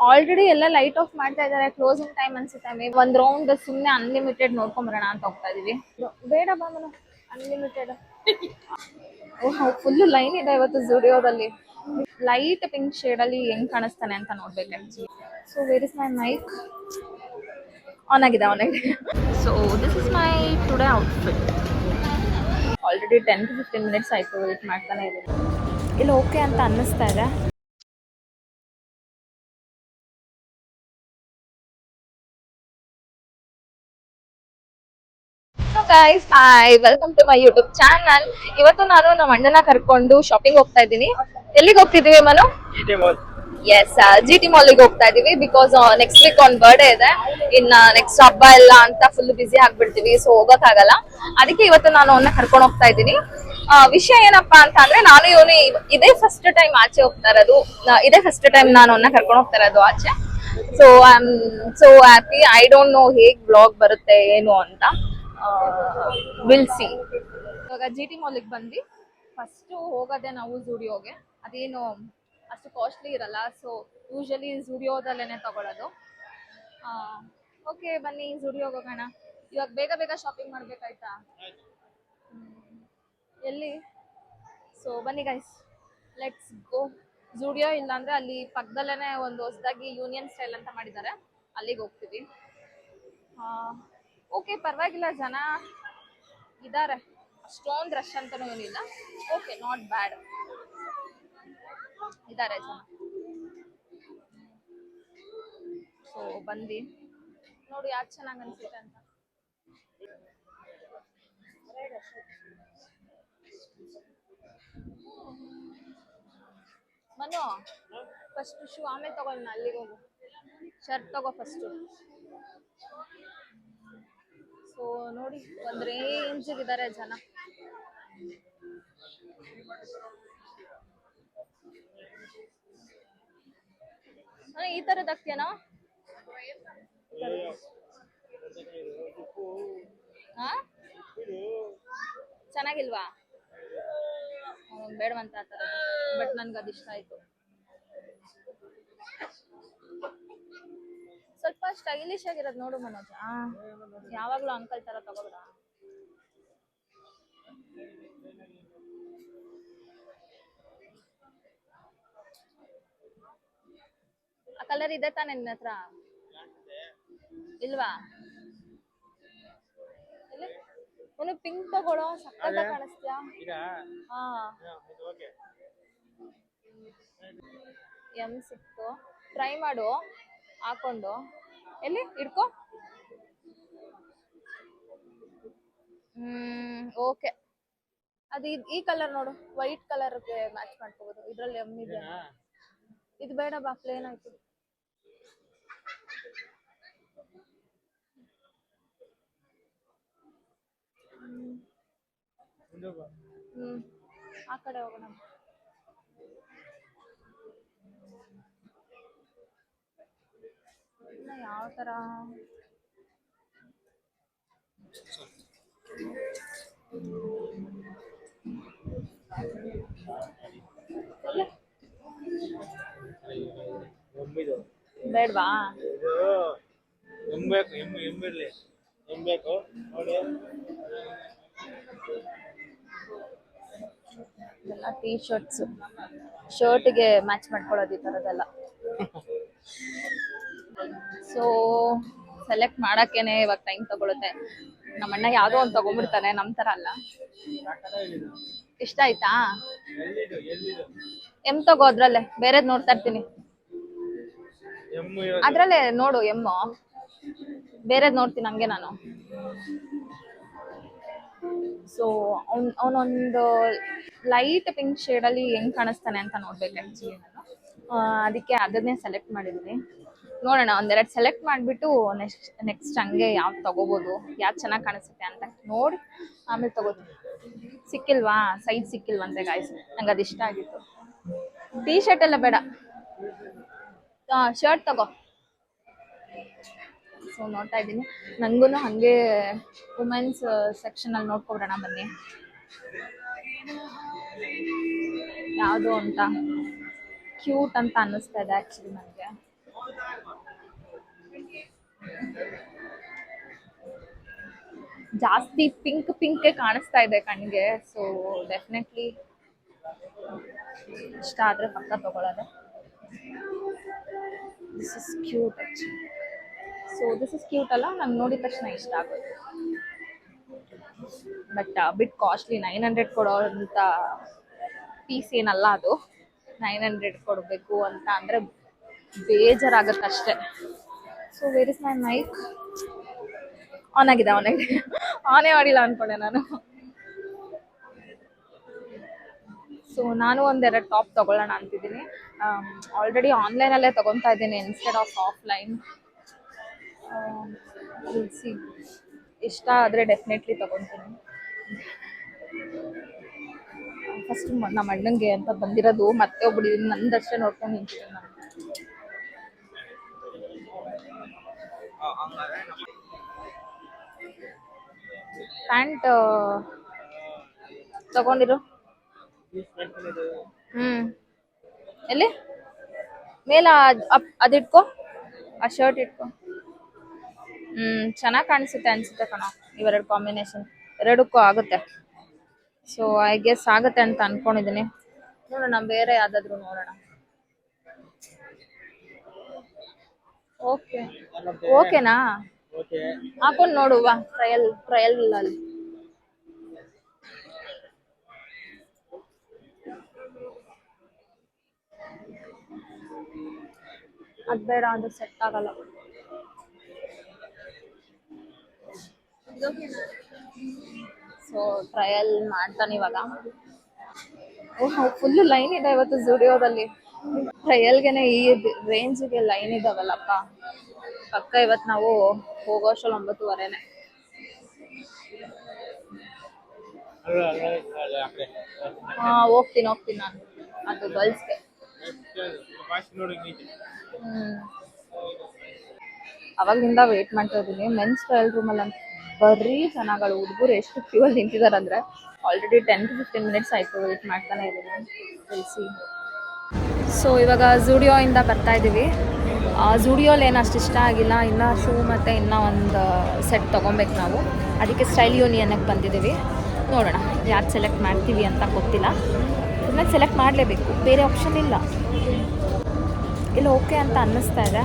Already ಎಲ್ಲ light off ಮಾಡ್ತಾ ಇದಾರೆ, ಕ್ಲೋಸಿಂಗ್ ಟೈಮ್ ಅನ್ಸುತ್ತೆ. ಮೇ ಒಂದ್ ರೌಂಡ್ ಸುಮ್ನೆ ಅನ್ಲಿಮಿಟೆಡ್ ನೋಡ್ಕೊಂಬರೋಣ ಅಂತ ಹೋಗ್ತಾ ಇದೀವಿ. ಬೇಡ ಬಾಮನು ಅನ್ಲಿಮಿಟೆಡ್. ಫುಲ್ ಲೈನ್ ಇದೆ ಇವತ್ತು ಜುಡಿಯೋದಲ್ಲಿ. ಲೈಟ್ ಪಿಂಕ್ ಶೇಡ್ ಅಲ್ಲಿ ಹೆಂಗ್ ಕಾಣಿಸ್ತಾನೆ ಅಂತ ನೋಡ್ಬೇಕು actually. So where is my mic? On ಆಗಿದೆ. So this is my today outfit. Already 10 to 15 minutes ಆಯ್ತು ವೇಟ್ ಮಾಡ್ತಾನೆ ಇದ್ದೀನಿ. ಇಲ್ಲಿ ಓಕೆ ಅಂತ ಅನ್ನಿಸ್ತಾ ಇದೆ. Guys hi, welcome to my YouTube channel. ಇವತ್ತು ನಾನು ನಮ್ಮ ಅಣ್ಣನ ಕರ್ಕೊಂಡು ಶಾಪಿಂಗ್ ಹೋಗ್ತಾ ಇದ್ದೀನಿ. ಎಲ್ಲಿಗೆ ಹೋಗ್ತಿದೀವಿ ಮನು? ಎಸ್, ಜಿ ಟಿ ಮಾಲಿಗೆ ಹೋಗ್ತಾ ಇದೀವಿ. ಬಿಕಾಸ್ ನೆಕ್ಸ್ಟ್ ವೀಕ್ ಒಂದು ಬರ್ಡೇ ಇದೆ. ಇನ್ನ ನೆಕ್ಸ್ಟ್ ಹಬ್ಬ ಎಲ್ಲ ಅಂತ ಫುಲ್ ಬಿಸಿ ಆಗ್ಬಿಡ್ತೀವಿ. ಸೊ ಹೋಗಕ್ಕಾಗಲ್ಲ. ಅದಕ್ಕೆ ಇವತ್ತು ನಾನು ಅವನ್ನ ಕರ್ಕೊಂಡು ಹೋಗ್ತಾ ಇದ್ದೀನಿ. ವಿಷಯ ಏನಪ್ಪಾ ಅಂತ ಅಂದ್ರೆ, ನಾನು ಇವನು ಇದೇ ಫಸ್ಟ್ ಟೈಮ್ ಆಚೆ ಹೋಗ್ತಾ ಇರೋದು. ಇದೇ ಫಸ್ಟ್ ಟೈಮ್ ನಾನು ಅವನ್ನ ಕರ್ಕೊಂಡು ಹೋಗ್ತಾ ಇರೋದು ಆಚೆ. So I am so happy. I don't know ಹೇಗ್ ಬ್ಲಾಗ್ ಬರುತ್ತೆ ಏನು ಅಂತ. Will see. ಇವಾಗ ಜಿ ಟಿ ಮಾಲಿಗೆ ಬಂದ್ವಿ. ಫಸ್ಟ್ ಹೋಗೋದೆ ನಾವು ಜುಡಿಯೋಗೆ. ಅದೇನು ಅಷ್ಟು ಕಾಸ್ಟ್ಲಿ ಇರಲ್ಲ. ಸೊ ಯೂಶಲಿ ಜುಡಿಯೋದಲ್ಲೇನೆ ತಗೊಳ್ಳೋದು. ಓಕೆ ಬನ್ನಿ ಜುಡಿಯೋಗೆ ಹೋಗೋಣ. ಇವಾಗ ಬೇಗ ಬೇಗ ಶಾಪಿಂಗ್ ಮಾಡ್ಬೇಕಾಯ್ತಾ? ಎಲ್ಲಿ? ಸೊ ಬನ್ನಿ ಗೈಸ್, ಲೆಟ್ಸ್ ಗೋ. ಜುಡಿಯೋ ಇಲ್ಲ ಅಂದ್ರೆ ಅಲ್ಲಿ ಪಕ್ಕದಲ್ಲೇನೆ ಒಂದು ಹೊಸದಾಗಿ ಯೂನಿಯನ್ ಸ್ಟೈಲ್ ಅಂತ ಮಾಡಿದ್ದಾರೆ, ಅಲ್ಲಿಗೆ ಹೋಗ್ತೀವಿ. ಓಕೆ ಪರವಾಗಿಲ್ಲ, ಜನ ಇದ್ದಾರೆ, ಅಷ್ಟೊಂದು ರಶ್ ಅಂತನೂ ಏನಿಲ್ಲ. ಓಕೆ, ನಾಟ್ ಬ್ಯಾಡ್, ಇದ್ದಾರೆ ಜನ. ಸೊ ಬಂದು ನೋಡಿ ಯಾಕೆ ಚೆನ್ನಾಗಿ ಅನ್ಸುತ್ತೆ ಅಂತ. ಮನು ಫಸ್ಟ್ ಶೂ ಆಮೇಲೆ ತಗೊಳ್ಳೋಣ. ಅಲ್ಲಿಗೆ ಹೋಗು, ಶರ್ಟ್ ತಗೋ ಫಸ್ಟು. ಸೊ ನೋಡಿ, ಒಂದ್ ರೇಂಜಿಗಿದ್ದಾರೆ ಜನ. ಈ ತರದ್ ಹಾಕ್ತೀಯನೋ? ಚೆನ್ನಾಗಿಲ್ವಾ? ಬೇಡವಂತ ಆ ಥರದ್ದು, ಬಟ್ ನನ್ಗೆ ಅದು ಇಷ್ಟ ಆಯ್ತು. ಸ್ವಲ್ಪ ಸ್ಟೈಲಿಶ್ ಆಗಿರೋದು ನೋಡು ಮನೋಜ್. ಯಾವಾಗ್ಲೂ ಅಂಕಲ್ ತರ ತಗೋಬೇಡ. ಆ ಕಲರ್ ಇದೆ ತಾನೆ ನಿನ್ನ ಹತ್ರ? ಇಲ್ವಾ? ಒಂದು ಪಿಂಕ್ ತಗೊಳ್ಳೋ, ಸಕ್ಕತ್ತಾಗಿ ಕಾಣಿಸ್ತೀಯಾ? ಎಂ ಸಿಕ್ತು, ಟ್ರೈ ಮಾಡು ಹಾಕೊಂಡು. ಎಲ್ಲಿ ಇಡ್ಕೋ. ಓಕೆ, ಅದು ಈ ಕಲರ್ ನೋಡು, ವೈಟ್ ಕಲರ್ಗೆ ಮ್ಯಾಚ್ ಮಾಡ್ಕೋಬಹುದು. ಇದ್ರಲ್ಲಿ ಎಂ ಇದೆ. ಇದು ಬೇಡ ಬಾ, ಪ್ಲೇನ್ ಆಯ್ತು. ಆ ಕಡೆ ಹೋಗೋಣ. ಯಾವ ತರ? ಬೇಡವಾ? ಎಲ್ಲ ಟೀ ಶರ್ಟ್ಸ್, ಶರ್ಟ್ಗೆ ಮ್ಯಾಚ್ ಮಾಡ್ಕೊಳ್ಳೋದು ಈ ತರದೆಲ್ಲ. ಸೊ ಸೆಲೆಕ್ಟ್ ಮಾಡಕ್ಕೇನೆ ಇವಾಗ ಟೈಮ್ ತಗೊಳುತ್ತೆ. ನಮ್ಮ ಅಣ್ಣ ಯಾವ್ದೋ ಒಂದು ತಗೊಂಡ್ಬಿಡ್ತಾನೆ, ನಮ್ ತರ ಅಲ್ಲ. ಇಷ್ಟ ಆಯ್ತಾ? ಎಂ ತಗೋ, ಅದ್ರಲ್ಲೇ ಬೇರೆದ್ ನೋಡ್ತಾ ಇರ್ತೀನಿ. ಅದ್ರಲ್ಲೇ ನೋಡು ಎಮ್ಮು, ಬೇರೆದ್ ನೋಡ್ತೀನಿ ಹಂಗೆ ನಾನು. ಸೊ ಅವನೊಂದು ಲೈಟ್ ಪಿಂಕ್ ಶೇಡ್ ಅಲ್ಲಿ ಹೆಂಗ್ ಕಾಣಿಸ್ತಾನೆ ಅಂತ ನೋಡ್ಬೇಕು ಆಕ್ಚುಲಿ ನಾನು. ಅದಕ್ಕೆ ಅದನ್ನೇ ಸೆಲೆಕ್ಟ್ ಮಾಡಿದೀನಿ. ನೋಡೋಣ, ಒಂದೆರಡು ಸೆಲೆಕ್ಟ್ ಮಾಡಿಬಿಟ್ಟು ನೆಕ್ಸ್ಟ್ ಹಂಗೆ ಯಾವ್ದು ತಗೋಬೋದು, ಯಾವ್ದು ಚೆನ್ನಾಗಿ ಕಾಣಿಸುತ್ತೆ ಅಂತ ನೋಡಿ ಆಮೇಲೆ ತಗೋತೀನಿ. ಸಿಕ್ಕಿಲ್ವಾ? ಸೈಜ್ ಸಿಕ್ಕಿಲ್ವಂತೆ ಗಾಯ್ಸ್, ನಂಗೆ ಅದು ಇಷ್ಟ ಆಗಿತ್ತು. ಟೀ ಶರ್ಟ್ ಎಲ್ಲ ಬೇಡ, ಶರ್ಟ್ ತಗೋ. ಸೊ ನೋಡ್ತಾ ಇದ್ದೀನಿ, ನನಗೂ ಹಾಗೆ ವುಮೆನ್ಸ್ ಸೆಕ್ಷನ್ ಅಲ್ಲಿ ನೋಡ್ಕೊಬಿಡೋಣ ಬನ್ನಿ, ಯಾವುದು ಅಂತ ಕ್ಯೂಟ್ ಅಂತ ಅನ್ನಿಸ್ತಾ ಇದೆ ಆ್ಯಕ್ಚುಲಿ ನನಗೆ. ಜಾಸ್ತಿ ಪಿಂಕ್ ಪಿಂಕ್ ಕಾಣಿಸ್ತಾ ಇದೆ ಕಣ್ಗೆ. ಸೊ ಡೆಫಿನೆಟ್ಲಿ ಇಷ್ಟ ಆದ್ರೆ ಪಕ್ಕ ತಗೊಳ್ಳೋದೆ. This is cute actually. So this is cute ಅಲ್ಲ, ನಂಗೆ ನೋಡಿದ ತಕ್ಷಣ ಇಷ್ಟ ಆಗೋದು. ಬಟ್ ಬಿಟ್ ಕಾಸ್ಟ್ಲಿ, 900 ಕೊಡೋ ಅಂತ ಪೀಸ್ ಏನಲ್ಲ ಅದು. 900 ಕೊಡಬೇಕು ಅಂತ ಅಂದರೆ ಬೇಜಾರಾಗುತ್ತೆ ಅಷ್ಟೇ. So where is my mic? On ಆಗಿದೆ, ಆನೇ ಮಾಡಿಲ್ಲ ಅನ್ಕೊಂಡೆ ನಾನು. ಸೊ ನಾನು ಒಂದೆರಡು ಟಾಪ್ ತಗೊಳ್ಳೋಣ ಅಂತಿದ್ದೀನಿ. ಆಲ್ರೆಡಿ ಆನ್ಲೈನಲ್ಲೇ ತಗೊತಾ ಇದ್ದೀನಿ ಇನ್ಸ್ಟೆಡ್ ಆಫ್ ಆಫ್ಲೈನ್. ಇಷ್ಟ ಆದರೆ ಡೆಫಿನೆಟ್ಲಿ ತಗೊತೀನಿ. ಫಸ್ಟ್ ನಮ್ಮ ಅಣ್ಣಂಗೆ ಅಂತ ಬಂದಿರೋದು, ಮತ್ತೆ ಒಬ್ಬಡಿದ್ದೀನಿ, ನಂದಷ್ಟೇ ನೋಡ್ಕೊಂಡು ನಿಂತಿದ್ದೀನಿ ನಾನು. ಪ್ಯಾಂಟ್ ತಗೊಂಡಿರು. ಎಲ್ಲಿ ಮೇಲ ಅದಿಟ್ಕೋ, ಆ ಶರ್ಟ್ ಇಟ್ಕೋ. ಚೆನ್ನಾಗಿ ಕಾಣಿಸುತ್ತೆ ಅನ್ಸುತ್ತೆ ಕಣ ಇವೆರಡು ಕಾಂಬಿನೇಷನ್. ಎರಡಕ್ಕೂ ಆಗುತ್ತೆ. ಸೊ ಐ ಗೆಸ್ ಆಗುತ್ತೆ ಅಂತ ಅನ್ಕೊಂಡಿದ್ದೀನಿ. ನೋಡೋಣ ಬೇರೆ ಯಾವ್ದಾದ್ರು ನೋಡೋಣ. ಓಕೆ ಓಕೆನಾ? ಹಾಕೊಂಡು ನೋಡುವ ಟ್ರಯಲ್ ಅಲ್ಲಿ. ಅದು ಬೇಡ, ಅದು ಸೆಟ್ ಆಗಲ್ಲ. ಸೊ ಟ್ರಯಲ್ ಮಾಡ್ತಾನೆ ಇವಾಗ. ಓಹ್, ಫುಲ್ ಲೈನ್ ಇದೆ ಇವತ್ತು ಜುಡಿಯೋದಲ್ಲಿ. ಟ್ರಯಲ್ಗೆನೆ ಈ ರೇಂಜ್ಗೆ ಲೈನ್ ಇದಾವಲ್ಲಪ್ಪ. ಪಕ್ಕ ಇವತ್ತು ನಾವು ಹೋಗೋಷ್ಟರಲ್ಲಿ 9:30ನೇ. ಹೋಗ್ತೀನಿ ನಾನು, ಅದು ಗರ್ಲ್ಸ್ಗೆ. ಅವಾಗಿಂದ ವೇಟ್ ಮಾಡ್ತಾ ಇದ್ದೀನಿ ಮೆನ್ಸ್ ಟ್ರಯಲ್ ರೂಮಲ್ಲಿ. ಅಂತ ಬರೀ ಚೆನ್ನಾಗಳು ಹುಡುಗರು ಎಷ್ಟು ಕ್ಯೂ ಅಲ್ಲಿ ನಿಂತಿದ್ದಾರೆ ಅಂದರೆ ಆಲ್ರೆಡಿ 10 to 15 ಮಿನಿಟ್ಸ್ ಆಯಿತು ವೇಟ್ ಮಾಡ್ತಾನೆ ಇದ್ದೀನಿ. ತಿಳಿಸಿ. ಸೊ ಇವಾಗ ಝೂಡಿಯೋಯಿಂದ ಬರ್ತಾ ಇದ್ದೀವಿ. ಝೂಡಿಯೋಲಿ ಏನು ಅಷ್ಟು ಇಷ್ಟ ಆಗಿಲ್ಲ. ಇನ್ನೂ ಶೂ ಮತ್ತು ಇನ್ನೂ ಒಂದು ಸೆಟ್ ತೊಗೊಬೇಕು ನಾವು. ಅದಕ್ಕೆ ಸ್ಟೈಲ್ ಯೂನಿಯನ್ಗೆ ಬಂದಿದ್ದೀವಿ. ನೋಡೋಣ ಯಾರು ಸೆಲೆಕ್ಟ್ ಮಾಡ್ತೀವಿ ಅಂತ ಗೊತ್ತಿಲ್ಲ. ಇದನ್ನ ಸೆಲೆಕ್ಟ್ ಮಾಡಲೇಬೇಕು, ಬೇರೆ ಆಪ್ಷನ್ ಇಲ್ಲ. ಇಲ್ಲ ಓಕೆ ಅಂತ ಅನ್ನಿಸ್ತಾ ಇದೆ.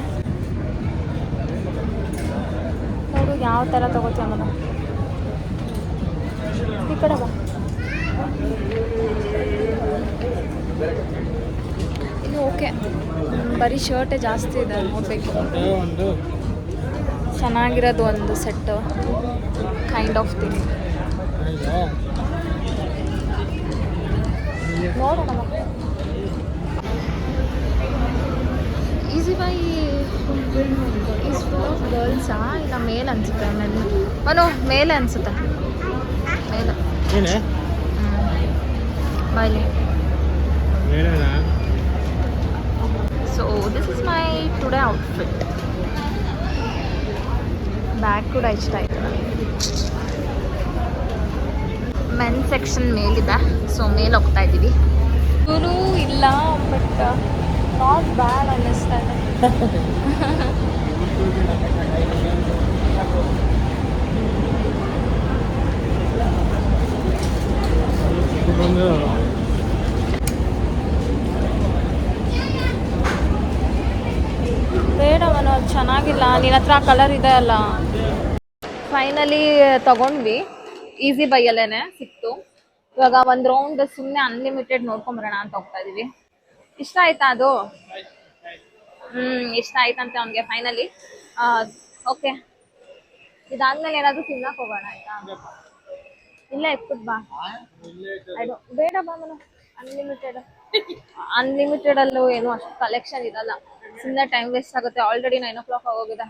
ನೋಡು ಯಾವ ಥರ ತೊಗೋತೀಯ ಮನ. ಈ ಕಡೆ ಬಾ. ಇದು ಓಕೆ, ಬರೀ ಶರ್ಟೇ ಜಾಸ್ತಿ ಇದೆ. ನೋಡಬೇಕು, ಚೆನ್ನಾಗಿರೋದು ಒಂದು ಸೆಟ್ ಕೈಂಡ್ ಆಫ್ ಥಿಂಗ್ ನೋಡೋಣ. Easy by is full of ಗರ್ಲ್ಸಾ? ಇಲ್ಲ ಮೇಲ್ ಅನ್ಸುತ್ತೆ. ಮನು ಮೇಲೆ ಅನ್ಸುತ್ತೆ, ಮೇಲೆ. ಬಾಯ್ಲಿ. So this is my today outfit. Bag ಕೂಡ ಇಷ್ಟ ಆಯಿತು ನನಗೆ. ಮೆನ್ ಸೆಕ್ಷನ್ ಮೇಲಿದೆ, ಸೊ ಮೇಲೆ ಹೋಗ್ತಾ ಇದ್ದೀವಿ. ಇವರು ಇಲ್ಲ, ಬಟ್ ನಾಟ್ ಬ್ಯಾಡ್ ಅನ್ನಿಸ್ತಾ ಇದೆ. ಬೇಡ ಮನು, ಅದು ಚೆನ್ನಾಗಿಲ್ಲ. ನಿನ್ನ ಹತ್ರ ಕಲರ್ ಇದೆ ಅಲ್ಲ. ಫೈನಲಿ ತಗೊಂಡ್ವಿ, ಈಸಿ ಬೈಯಲ್ಲೇನೆ ಸಿಕ್ತು. ಇವಾಗ ಒಂದು ರೌಂಡ್ ಸುಮ್ಮನೆ ಅನ್ಲಿಮಿಟೆಡ್ ನೋಡ್ಕೊಂಬರೋಣ ಅಂತ ಹೋಗ್ತಾ ಇದೀವಿ. ಇಷ್ಟ ಆಯ್ತಾ ಅದು? ಇಷ್ಟ ಆಯ್ತಂತೆ ಅವನಿಗೆ ಫೈನಲಿ. ಓಕೆ, ಇದಾದ್ಮೇಲೆ ಏನಾದರೂ ತಿನ್ನಕ್ಕೆ ಹೋಗೋಣ ಆಯ್ತಾ? ಇಲ್ಲೇ ಇಟ್ಬಿಟ್ಟು ಬಾ. ಬೇಡ ಬಾ ಮನು, ಅನ್ಲಿಮಿಟೆಡಲ್ಲೂ ಏನು ಅಷ್ಟು ಕಲೆಕ್ಷನ್ ಇರಲ್ಲ. ಸುಮ್ಮನೆ ಟೈಮ್ ವೇಸ್ಟ್ ಆಗುತ್ತೆ. ಆಲ್ರೆಡಿ 9 o'clock ಆಗೋಗಿದೆ.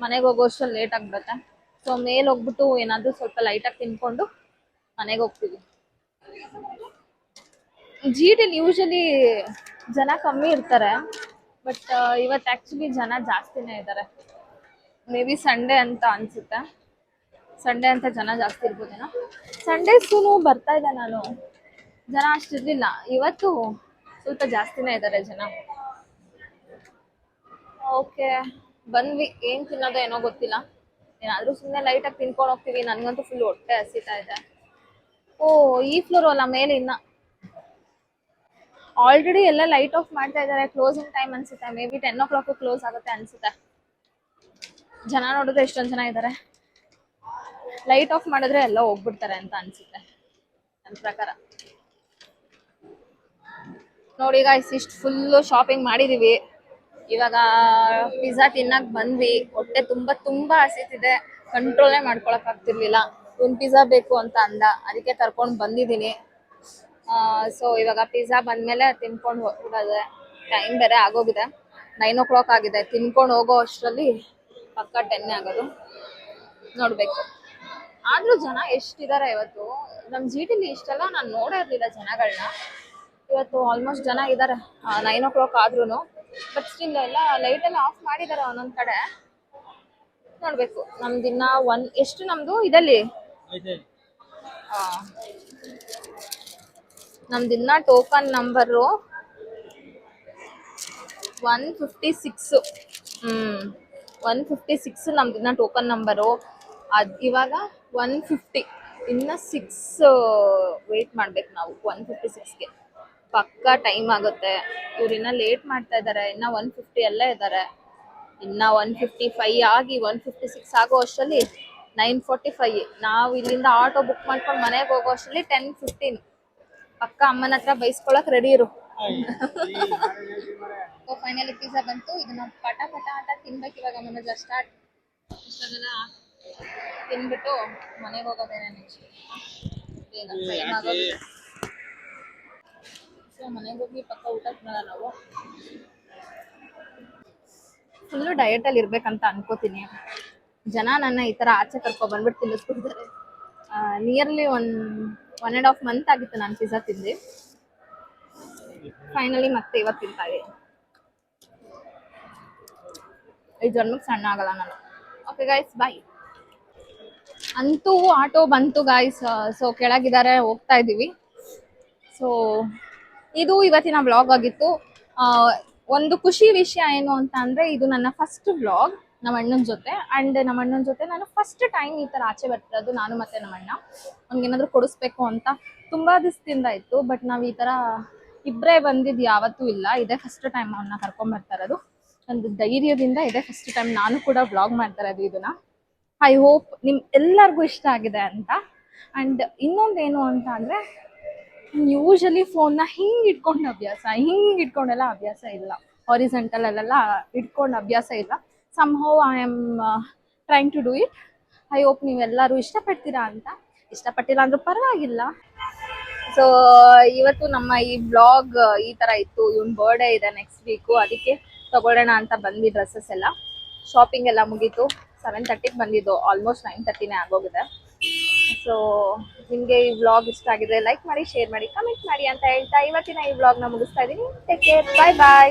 ಮನೆಗೆ ಹೋಗೋಷ್ಟರಲ್ಲಿ ಲೇಟ್ ಆಗಿಬಿಡುತ್ತೆ. ಸೊ ಮೇಲೆ ಹೋಗ್ಬಿಟ್ಟು ಏನಾದರೂ ಸ್ವಲ್ಪ ಲೈಟಾಗಿ ತಿನ್ಕೊಂಡು ಮನೆಗೆ ಹೋಗ್ತೀವಿ. ಜಿಟಿಲಿ ಯೂಶಲಿ ಜನ ಕಮ್ಮಿ ಇರ್ತಾರೆ, ಬಟ್ ಇವತ್ತು ಆ್ಯಕ್ಚುಲಿ ಜನ ಜಾಸ್ತಿನೇ ಇದ್ದಾರೆ. ಮೇ ಬಿ ಸಂಡೇ ಅಂತ ಅನಿಸುತ್ತೆ. ಸಂಡೇ ಅಂತ ಜನ ಜಾಸ್ತಿ ಇರ್ಬೋದೇನೋ. ಸಂಡೇಸೂ ಬರ್ತಾ ಇದ್ದೆ ನಾನು, ಜನ ಅಷ್ಟಿರಲಿಲ್ಲ. ಇವತ್ತು ಸ್ವಲ್ಪ ಜಾಸ್ತಿನೇ ಇದ್ದಾರೆ ಜನ. ಓಕೆ ಬಂದ್ವಿ. ಏನ್ ತಿನ್ನೋದೋ ಏನೋ ಗೊತ್ತಿಲ್ಲ. ಏನಾದ್ರೂ ಸುಮ್ಮನೆ ಲೈಟ್ ಆಗಿ ತಿನ್ಕೊಂಡು ಹೋಗ್ತೀವಿ. ನನ್ಗಂತೂ ಫುಲ್ ಹೊಟ್ಟೆ ಹಸಿತಾ ಇದೆ. ಓ, ಈ ಫ್ಲೋರ್ ಅಲ್ಲ, ಮೇಲೆ ಇನ್ನ ಆಲ್ರೆಡಿ ಎಲ್ಲ ಲೈಟ್ ಆಫ್ ಮಾಡ್ತಾ ಇದ್ದಾರೆ. ಕ್ಲೋಸಿಂಗ್ ಟೈಮ್ ಅನ್ಸುತ್ತೆ. ಮೇ ಬಿ 10 o'clock ಕ್ಲೋಸ್ ಆಗುತ್ತೆ ಅನ್ಸುತ್ತೆ. ಜನ ನೋಡಿದ್ರೆ ಎಷ್ಟೊಂದ್ ಜನ ಇದ್ದಾರೆ. ಲೈಟ್ ಆಫ್ ಮಾಡಿದ್ರೆ ಎಲ್ಲ ಹೋಗ್ಬಿಡ್ತಾರೆ ಅಂತ ಅನ್ಸುತ್ತೆ ನನ್ನ ಪ್ರಕಾರ. ನೋಡಿ ಗಾಯ್ಸ್, ಇಷ್ಟು ಫುಲ್ಲು ಶಾಪಿಂಗ್ ಮಾಡಿದೀವಿ. ಇವಾಗ ಪಿಜ್ಜಾ ತಿನ್ನಕ್ ಬಂದ್ವಿ. ಹೊಟ್ಟೆ ತುಂಬಾ ಹಸಿತಿದೆ. ಕಂಟ್ರೋಲೇ ಮಾಡ್ಕೊಳಕ್ ಆಗ್ತಿರ್ಲಿಲ್ಲ. ಒಂದ್ ಪಿಜ್ಜಾ ಬೇಕು ಅಂತ ಅಂದ, ಅದಕ್ಕೆ ಕರ್ಕೊಂಡ್ ಬಂದಿದ್ದೀನಿ. ಸೊ ಇವಾಗ ಪಿಜ್ಜಾ ಬಂದ್ಮೇಲೆ ತಿನ್ಕೊಂಡು ಹೋಗೋದೆ. ಟೈಮ್ ಬೇರೆ ಆಗೋಗಿದೆ, 9 o'clock ಆಗಿದೆ. ತಿನ್ಕೊಂಡು ಹೋಗೋ ಅಷ್ಟರಲ್ಲಿ ಪಕ್ಕ 10 ಆಗೋದು. ನೋಡ್ಬೇಕು. ಆದ್ರೂ ಜನ ಎಷ್ಟಿದಾರೆ ಇವತ್ತು. ನಮ್ ಜಿಟಿಲಿ ಇಷ್ಟೆಲ್ಲ ನಾನು ನೋಡೇ ಇರ್ಲಿಲ್ಲ ಜನಗಳನ್ನ. ಇವತ್ತು ಆಲ್ಮೋಸ್ಟ್ ಜನ ಇದ್ದಾರೆ 9 o'clock ಆದ್ರೂ. ಬಟ್ ಸ್ಟಿಲ್ ಎಲ್ಲ ಲೈಟ್ ಎಲ್ಲ ಆಫ್ ಮಾಡಿದ್ದಾರೆ ಒಂದೊಂದ್ ಕಡೆ. ನೋಡ್ಬೇಕು. ನಮ್ದಿನ್ನ ಎಷ್ಟು ನಮ್ದು ಇದಲ್ಲಿ ನಮ್ದಿನ್ನ ಟೋಕನ್ ನಂಬರು 156. 156 ನಮ್ದಿನ್ನ ಟೋಕನ್ ನಂಬರು. ಇವಾಗ 150. ಇನ್ನ 6 ವೇಟ್ ಮಾಡ್ಬೇಕು ನಾವು 156ಗೆ. ಪಕ್ಕ ಟೈಮ್ ಆಗುತ್ತೆ. ಇವ್ರಿನ್ನ ಲೇಟ್ ಮಾಡ್ತಾ ಇದ್ದಾರೆ. ಇನ್ನ 150 ಅಲ್ಲೇ ಇದ್ದಾರೆ. ಇನ್ನ 155 ಆಗಿ 156 ಆಗೋ ಅಷ್ಟರಲ್ಲಿ 9:45. ನಾವು ಇಲ್ಲಿಂದ ಆಟೋ ಬುಕ್ ಮಾಡ್ಕೊಂಡು ಮನೆಗೆ ಹೋಗೋ ಅಷ್ಟರಲ್ಲಿ 10:15. ಪಕ್ಕ ಅಮ್ಮನ ಹತ್ರ ಬೈಸ್ಕೊಳಕ್ ರೆಡಿ ಇರು. ಫೈನಲಿ ಪಿಜ್ಜಾ ಬಂತು. ಇದನ್ನ ಪಟ ಅಂತ ತಿನ್ಬೇಕು ಇವಾಗ. ಮನೋಜ್ ಸ್ಟಾರ್ಟ್. ಇಷ್ಟೆಲ್ಲ ತಿನ್ಬಿಟ್ಟು ಮನೆಗೆ ಹೋಗೋದೇನೆ ನೆಕ್ಸ್ಟ್. ಟೈಮ್ ಆಗೋದು. ಸೊ ಮನೆಗೆ ಹೋಗಿ ಪಕ್ಕ ಊಟ ತಿನ್ನಲ್ಲ ನಾವು. ಫುಲ್ಲು ಡಯಟಲ್ಲಿ ಇರ್ಬೇಕಂತ ಅನ್ಕೋತೀನಿ. ಜನ ನನ್ನ ಈ ಥರ ಆಚೆ ಕರ್ಕೊ ಬಂದ್ಬಿಟ್ಟು ತಿನ್ನಿಸ್ಬಿಟ್ಟಿದ್ದಾರೆ. ನಿಯರ್ಲಿ 1.5 month ಆಗಿತ್ತು ನಾನು ಪಿಜ್ಜಾ ತಿಂದು. ಫೈನಲಿ ಮತ್ತೆ ಇವತ್ತು ತಿಂತಾ ಇದ್ದೀನಿ. ಈ ಜನ್ಮಕ್ಕೆ ಸಣ್ಣ ಆಗಲ್ಲ ನಾನು. ಓಕೆ ಗೈಸ್, ಬಾಯ್. ಅಂತೂ ಆಟೋ ಬಂತು ಗಾಯ್ಸ್. ಸೊ ಕೆಳಗಿದ್ದಾರೆ, ಹೋಗ್ತಾ ಇದ್ದೀವಿ. ಸೊ ಇದು ಇವತ್ತಿನ ವ್ಲಾಗ್ ಆಗಿತ್ತು. ಒಂದು ಖುಷಿ ವಿಷಯ ಏನು ಅಂತ ಅಂದ್ರೆ, ಇದು ನನ್ನ ಫಸ್ಟ್ ವ್ಲಾಗ್ ನಮ್ಮ ಅಣ್ಣನ ಜೊತೆ. ಅಂಡ್ ನಮ್ಮ ಅಣ್ಣನ ಜೊತೆ ನಾನು ಫಸ್ಟ್ ಟೈಮ್ ಈ ತರ ಆಚೆ ಬರ್ತಿರೋದು. ನಾನು ಮತ್ತೆ ನಮ್ಮ ಅಣ್ಣ ಅವ್ನಿಗೇನಾದ್ರು ಕೊಡಿಸ್ಬೇಕು ಅಂತ ತುಂಬಾ ದಿವಸದಿಂದ ಇತ್ತು. ಬಟ್ ನಾವ್ ಈ ತರ ಇಬ್ಬರೇ ಬಂದಿದ್ದು ಯಾವತ್ತೂ ಇಲ್ಲ. ಇದೇ ಫಸ್ಟ್ ಟೈಮ್ ಅವನ್ನ ಕರ್ಕೊಂಡ್ ಬರ್ತಾ ಇರೋದು. ಒಂದು ಧೈರ್ಯದಿಂದ ಇದೇ ಫಸ್ಟ್ ಟೈಮ್ ನಾನು ಕೂಡ ವ್ಲಾಗ್ ಮಾಡ್ತಾ ಇರೋದು ಇದನ್ನ. ಐ ಹೋಪ್ ನಿಮ್ ಎಲ್ಲರಿಗೂ ಇಷ್ಟ ಆಗಿದೆ ಅಂತ. ಅಂಡ್ ಇನ್ನೊಂದೇನು ಅಂತ ಅಂದ್ರೆ, ಯೂಶಲಿ ಫೋನ್ನ ಹಿಂಗ್ ಇಟ್ಕೊಂಡು ಇಟ್ಕೊಂಡೆಲ್ಲ ಅಭ್ಯಾಸ ಇಲ್ಲ. ಹಾರಿಜಾಂಟಲ್ ಅಲ್ಲೆಲ್ಲ ಇಟ್ಕೊಂಡು ಅಭ್ಯಾಸ ಇಲ್ಲ. somehow I am trying to do it. I hope ನೀವೆಲ್ಲರೂ ಇಷ್ಟಪಡ್ತೀರಾ ಅಂತ. ಇಷ್ಟಪಟ್ಟಿಲ್ಲ ಅಂದ್ರೂ ಪರವಾಗಿಲ್ಲ. ಸೊ ಇವತ್ತು ನಮ್ಮ ಈ ಬ್ಲಾಗ್ ಈ ತರ ಇತ್ತು. ಇವನ್ ಬರ್ಡೇ ಇದೆ ನೆಕ್ಸ್ಟ್ ವೀಕು, ಅದಕ್ಕೆ ತಗೊಳ್ಳೋಣ ಅಂತ ಬಂದ್ವಿ ಡ್ರೆಸ್ಸಸ್ ಎಲ್ಲ. ಶಾಪಿಂಗ್ ಎಲ್ಲ ಮುಗೀತು. 7:30ಗೆ ಬಂದಿದ್ದು, ಆಲ್ಮೋಸ್ಟ್ 9:30ನೇ ಆಗೋಗಿದೆ. ಸೊ ನಿಮಗೆ ಈ ವ್ಲಾಗ್ ಇಷ್ಟ ಆಗಿದ್ರೆ ಲೈಕ್ ಮಾಡಿ, ಶೇರ್ ಮಾಡಿ, ಕಮೆಂಟ್ ಮಾಡಿ ಅಂತ ಹೇಳ್ತಾ ಇವತ್ತಿನ ಈ ವ್ಲಾಗ್ನ ಮುಗಿಸ್ತಾ ಇದ್ದೀನಿ. ಟೇಕ್ ಕೇರ್, ಬಾಯ್ ಬಾಯ್.